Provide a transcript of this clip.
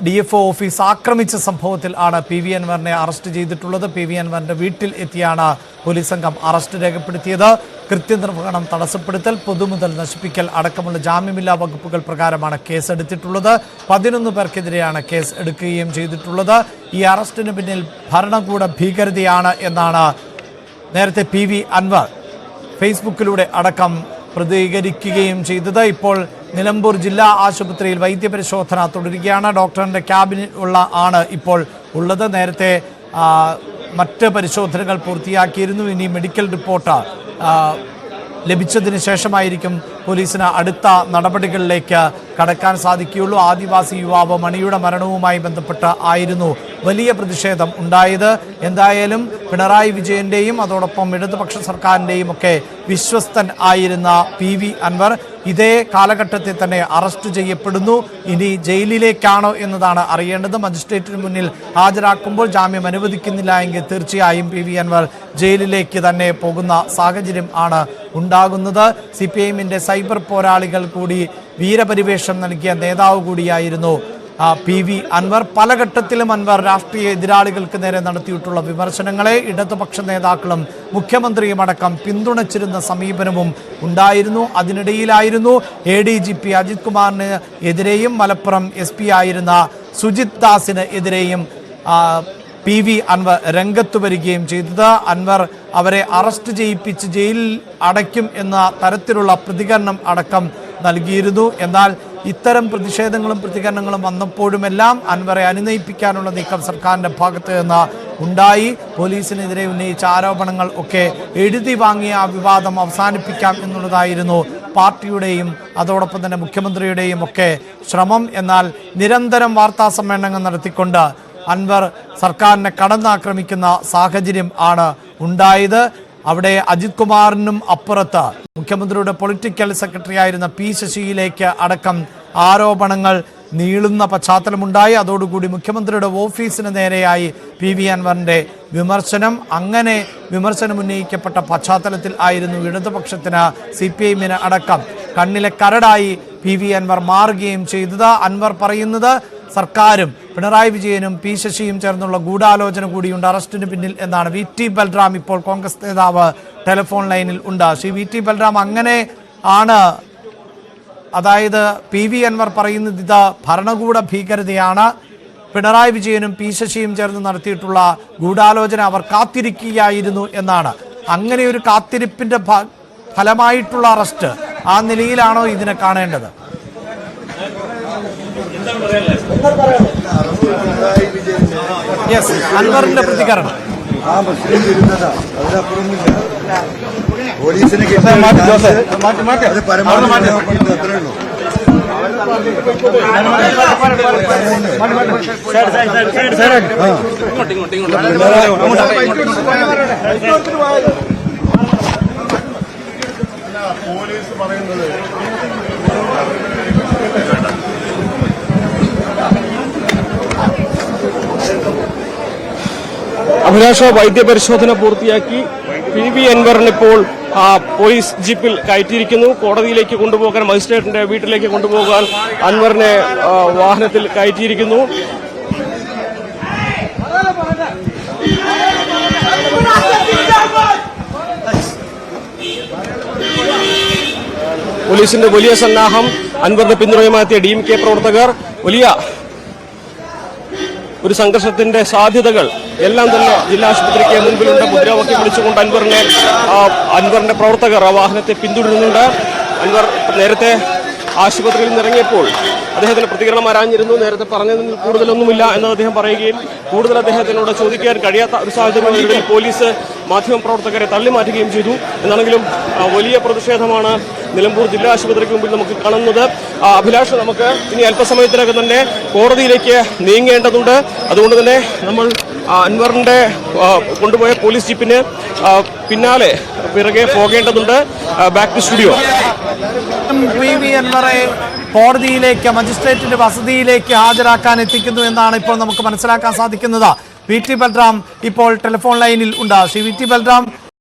DFO office ആക്രമിച്ച സംഭവത്തിൽ ആണ് PV അൻവറിനെ അറസ്റ്റ് ചെയ്തിട്ടുള്ളത്. PV അൻവറിന്റെ വീട്ടിൽ എത്തിയാണ് പോലീസ് സംഘം അറസ്റ്റ് രേഖപ്പെടുത്തിയത്. കൃത്യനിർവഹണം തടസ്സപ്പെടുത്തൽ, പൊതുമുതൽ നശിപ്പിക്കൽ അടക്കമുള്ള ജാമ്യമില്ലാ വകുപ്പുകൾ പ്രകാരമാണ് കേസെടുത്തിട്ടുള്ളത്. 11 പേർക്കെതിരെയാണ് കേസ് എടുക്കുകയും ചെയ്തിട്ടുള്ളത്. ഈ അറസ്റ്റിന് പിന്നിൽ ഭരണകൂട ഭീകരതയാണ് എന്നാണ് നേരത്തെ PV അൻവർ ഫേസ്ബുക്കിലൂടെ അടക്കം പ്രതികരിക്കുകയും ചെയ്തത്. ഇപ്പോൾ നിലമ്പൂർ ജില്ലാ ആശുപത്രിയിൽ വൈദ്യപരിശോധന തുടരുകയാണ്. ഡോക്ടറിന്റെ ക്യാബിനിൽ ആണ് ഇപ്പോൾ ഉള്ളത്. നേരത്തെ മറ്റ് പരിശോധനകൾ പൂർത്തിയാക്കിയിരുന്നു. ഇനി മെഡിക്കൽ റിപ്പോർട്ട് ലഭിച്ചതിന് ശേഷമായിരിക്കും പോലീസിന് അടുത്ത നടപടികളിലേക്ക് കടക്കാൻ സാധിക്കുകയുള്ളൂ. ആദിവാസി യുവാവ് മണിയുടെ മരണവുമായി ബന്ധപ്പെട്ട് ആയിരുന്നു വലിയ പ്രതിഷേധം ഉണ്ടായത്. എന്തായാലും പിണറായി വിജയന്റെയും അതോടൊപ്പം ഇടതുപക്ഷ സർക്കാരിൻ്റെയും ഒക്കെ വിശ്വസ്തൻ ആയിരുന്ന PV അൻവർ ഇതേ കാലഘട്ടത്തിൽ തന്നെ അറസ്റ്റ് ചെയ്യപ്പെടുന്നു. ഇനി ജയിലിലേക്കാണോ എന്നതാണ് അറിയേണ്ടത്. മജിസ്ട്രേറ്റിന് മുന്നിൽ ഹാജരാക്കുമ്പോൾ ജാമ്യം അനുവദിക്കുന്നില്ല എങ്കിൽ തീർച്ചയായും PV അൻവർ ജയിലിലേക്ക് തന്നെ പോകുന്ന സാഹചര്യം ആണ് ഉണ്ടാകുന്നത്. CPIMന്റെ സൈബർ പോരാളികൾ കൂടി വീരപരിവേഷം നൽകിയ നേതാവ് കൂടിയായിരുന്നു PV അൻവർ. പല ഘട്ടത്തിലും അൻവർ രാഷ്ട്രീയ എതിരാളികൾക്ക് നേരെ നടത്തിയിട്ടുള്ള വിമർശനങ്ങളെ ഇടതുപക്ഷ നേതാക്കളും മുഖ്യമന്ത്രിയും അടക്കം പിന്തുണച്ചിരുന്ന സമീപനവും ഉണ്ടായിരുന്നു. അതിനിടയിലായിരുന്നു ADGP അജിത് കുമാറിന് എതിരെയും മലപ്പുറം SP ആയിരുന്ന സുജിത് ദാസിന് എതിരെയും PV അൻവർ രംഗത്ത് വരികയും ചെയ്തത്. അൻവർ അവരെ അറസ്റ്റ് ചെയ്യിപ്പിച്ച് ജയിലിൽ അടയ്ക്കും എന്ന തരത്തിലുള്ള പ്രതികരണം അടക്കം നൽകിയിരുന്നു. എന്നാൽ ഇത്തരം പ്രതിഷേധങ്ങളും പ്രതികരണങ്ങളും വന്നപ്പോഴുമെല്ലാം അൻവറെ അനുനയിപ്പിക്കാനുള്ള നീക്കം സർക്കാരിൻ്റെ ഭാഗത്ത് നിന്ന് ഉണ്ടായി. പോലീസിനെതിരെ ഉന്നയിച്ച ആരോപണങ്ങൾ ഒക്കെ എഴുതി വാങ്ങിയ ആ വിവാദം അവസാനിപ്പിക്കാം എന്നുള്ളതായിരുന്നു പാർട്ടിയുടെയും അതോടൊപ്പം തന്നെ മുഖ്യമന്ത്രിയുടെയും ഒക്കെ ശ്രമം. എന്നാൽ നിരന്തരം വാർത്താ സമ്മേളനങ്ങൾ നടത്തിക്കൊണ്ട് അൻവർ സർക്കാരിനെ കടന്നാക്രമിക്കുന്ന സാഹചര്യം ആണ് ഉണ്ടായത്. അവിടെ അജിത് കുമാറിനും അപ്പുറത്ത് മുഖ്യമന്ത്രിയുടെ പൊളിറ്റിക്കൽ സെക്രട്ടറി ആയിരുന്ന P ശശിയിലേക്ക് അടക്കം ആരോപണങ്ങൾ നീളുന്ന പശ്ചാത്തലമുണ്ടായി. അതോടുകൂടി മുഖ്യമന്ത്രിയുടെ ഓഫീസിന് നേരെയായി PV അൻവറിന്റെ വിമർശനം. അങ്ങനെ വിമർശനം ഉന്നയിക്കപ്പെട്ട പശ്ചാത്തലത്തിൽ ആയിരുന്നു ഇടതുപക്ഷത്തിന് CPIMന് അടക്കം കണ്ണിലെ കരടായി PV അൻവർ മാറുകയും ചെയ്തത്. അൻവർ പറയുന്നത് സർക്കാരും പിണറായി വിജയനും P ശശിയും ചേർന്നുള്ള ഗൂഢാലോചന കൂടിയുണ്ട് അറസ്റ്റിന് പിന്നിൽ എന്നാണ്. VT ബൽറാം ഇപ്പോൾ കോൺഗ്രസ് നേതാവ് ടെലിഫോൺ ലൈനിൽ ഉണ്ട്. ശ്രീ VT ബൽറാം, അങ്ങനെ ആണ്, അതായത് PV അൻവർ പറയുന്നത് ഇത് ഭരണകൂട ഭീകരതയാണ്, പിണറായി വിജയനും P ശശിയും ചേർന്ന് നടത്തിയിട്ടുള്ള ഗൂഢാലോചന അവർ കാത്തിരിക്കുകയായിരുന്നു എന്നാണ്. അങ്ങനെ ഒരു കാത്തിരിപ്പിന്റെ ഫലമായിട്ടുള്ള അറസ്റ്റ്, ആ നിലയിലാണോ ഇതിനെ കാണേണ്ടത്? യെസ്, അൻവറിന്റെ പ്രതികരണം. പോലീസിനെ പോലീസ് പറയുന്നത് അഭിലാഷ വൈദ്യപരിശോധന പൂർത്തിയാക്കി PV അൻവറിന് ഇപ്പോൾ പോലീസ് ജീപ്പിൽ കയറ്റിയിരിക്കുന്നു. കോടതിയിലേക്ക് കൊണ്ടുപോകാൻ, മജിസ്ട്രേറ്റിന്റെ വീട്ടിലേക്ക് കൊണ്ടുപോകാൻ അൻവറിനെ വാഹനത്തിൽ കയറ്റിയിരിക്കുന്നു. പോലീസിന്റെ വലിയ സന്നാഹം, അൻവറിന്റെ പിന്തുണയുമായെത്തിയ DMK പ്രവർത്തകർ, വലിയ ഒരു സംഘർഷത്തിന്റെ സാധ്യതകൾ എല്ലാം തന്നെ ജില്ലാ ആശുപത്രിക്ക് മുൻപിലുണ്ട്. മുദ്രാവാക്യം വിളിച്ചുകൊണ്ട് അൻവറിന്റെ പ്രവർത്തകർ ആ വാഹനത്തെ പിന്തുടരുന്നുണ്ട്. അൻവർ നേരത്തെ ആശുപത്രിയിൽ നിന്ന് ഇറങ്ങിയപ്പോൾ അദ്ദേഹത്തിന് പ്രതികരണം ആരാഞ്ഞിരുന്നു. നേരത്തെ പറഞ്ഞതിൽ കൂടുതലൊന്നുമില്ല എന്ന് അദ്ദേഹം പറയുകയും കൂടുതൽ അദ്ദേഹത്തിനോട് ചോദിക്കാൻ കഴിയാത്ത ഒരു സാഹചര്യത്തിൽ പോലീസ് മാധ്യമപ്രവർത്തകരെ തള്ളിമാറ്റുകയും ചെയ്തു. എന്നാണെങ്കിലും വലിയ പ്രതിഷേധമാണ് നിലമ്പൂർ ജില്ലാ ആശുപത്രിക്ക് മുമ്പിൽ നമുക്ക് കാണുന്നത്. അഭിലാഷ്, നമുക്ക് ഇനി അല്പസമയത്തിനകം തന്നെ കോടതിയിലേക്ക് നീങ്ങേണ്ടതുണ്ട്. അതുകൊണ്ട് തന്നെ നമ്മൾ അൻവറിന്റെ കൊണ്ടുപോയ പോലീസ് ജീപ്പിന് പിറകെ പോകേണ്ടതുണ്ട്. Back to studio. PV അൻവറെ കോടതിയിലേക്ക്, മജിസ്ട്രേറ്റിന്റെ വസതിയിലേക്ക് ഹാജരാക്കാൻ എത്തിക്കുന്നു എന്നാണ് ഇപ്പോൾ നമുക്ക് മനസ്സിലാക്കാൻ സാധിക്കുന്നത്. VT ബൽറാം ഇപ്പോൾ ടെലിഫോൺ ലൈനിൽ ഉണ്ട്. ശ്രീ VT ബൽറാം,